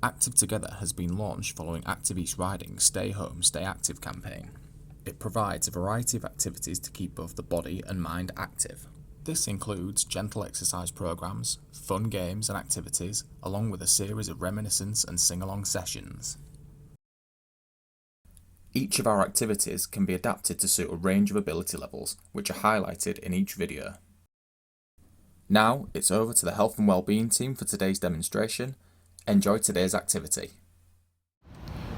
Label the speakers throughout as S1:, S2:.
S1: Active Together has been launched following Active East Riding's Stay Home, Stay Active campaign. It provides a variety of activities to keep both the body and mind active. This includes gentle exercise programs, fun games and activities, along with a series of reminiscence and sing-along sessions. Each of our activities can be adapted to suit a range of ability levels, which are highlighted in each video. Now it's over to the Health and Wellbeing team for today's demonstration. Enjoy today's activity.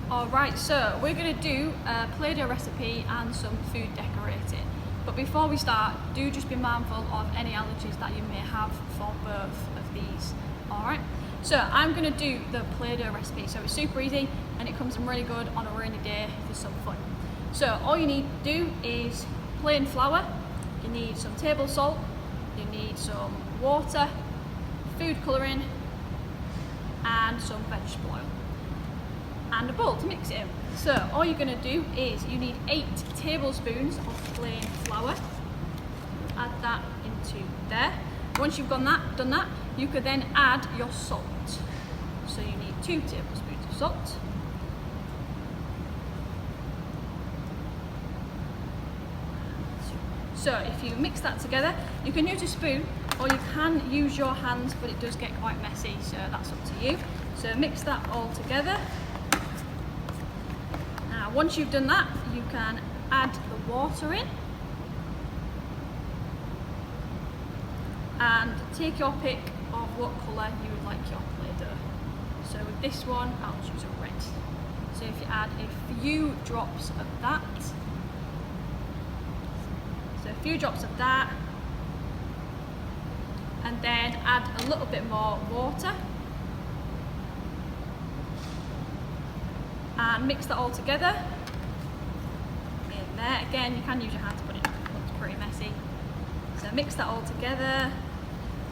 S2: Alright, so we're going to do a Play-Doh recipe and some food decorating. But before we start, do just be mindful of any allergies that you may have for both of these. Alright, so I'm going to do the Play-Doh recipe. So it's super easy and it comes in really good on a rainy day for some fun. So all you need to do is plain flour, you need some table salt, you need some water, food colouring and some vegetable oil and a bowl to mix it in. So all you're going to do is you need 8 tablespoons of plain flour. Add that into there. Once you've done that, you could then add your salt. So you need 2 tablespoons of salt. So if you mix that together, you can use a spoon or you can use your hands, but it does get quite messy, so that's up to you. So mix that all together. Now once you've done that, you can add the water in and take your pick of what colour you would like your Play-Doh. So with this one, I'll choose a red. So if you add a few drops of that, and then add a little bit more water and mix that all together in there. Again, you can use your hands, but it looks pretty messy. So mix that all together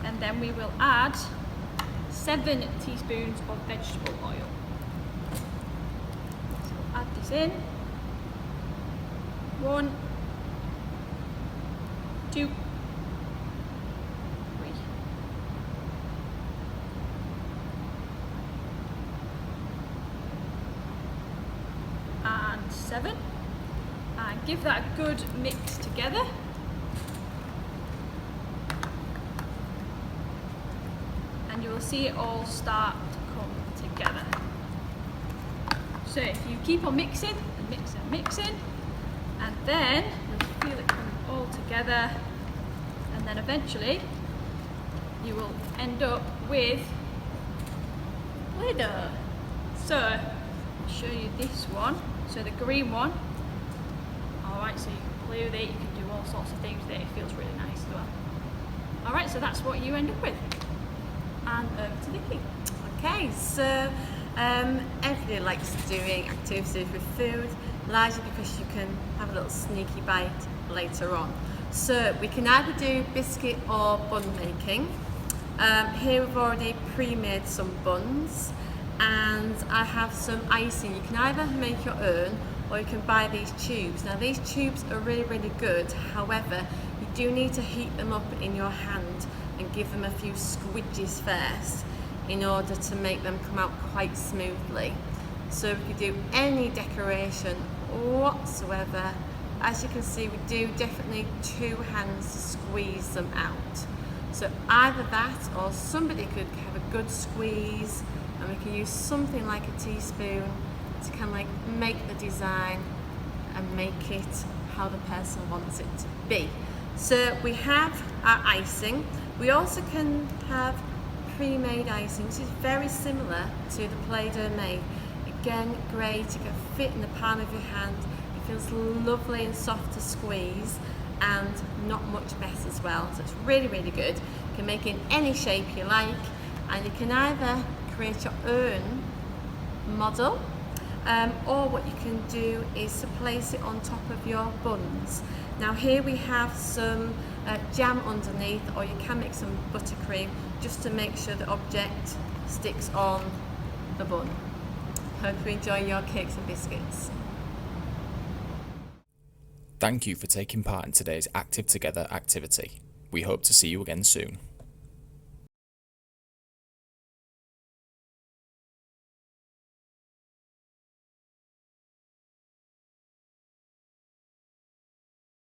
S2: and then we will add 7 teaspoons of vegetable oil. So add this in. 1, 2, 3, and 7, and give that a good mix together. And you will see it all start to come together. So if you keep on mixing and mixing, and then you'll feel it coming all together, and then eventually you will end up with Play-Doh. So I'll show you this one. So the green one. Alright, so you can play with it, you can do all sorts of things with it. It feels really nice as well. Alright, so that's what you end up with. And over to Vicky.
S3: Okay, so everybody likes doing activities with food, largely because you can have a little sneaky bite later on. So we can either do biscuit or bun making. Here we've already pre-made some buns and I have some icing. You can either make your own or you can buy these tubes. Now these tubes are really good, however you do need to heat them up in your hand and give them a few squidges first in order to make them come out quite smoothly. So we could do any decoration whatsoever. As you can see, we do definitely 2 hands to squeeze them out. So either that or somebody could have a good squeeze and we can use something like a teaspoon to kind of like make the design and make it how the person wants it to be. So we have our icing. We also can have pre-made icing, which is very similar to the Play-Doh made. Again, great, it can fit in the palm of your hand. It feels lovely and soft to squeeze and not much mess as well. So it's really good. You can make it in any shape you like and you can either create your own model or what you can do is to place it on top of your buns. Now here we have some jam underneath, or you can make some buttercream just to make sure the object sticks on the bun. Hope you enjoy your cakes and biscuits.
S1: Thank you for taking part in today's Active Together activity. We hope to see you again soon.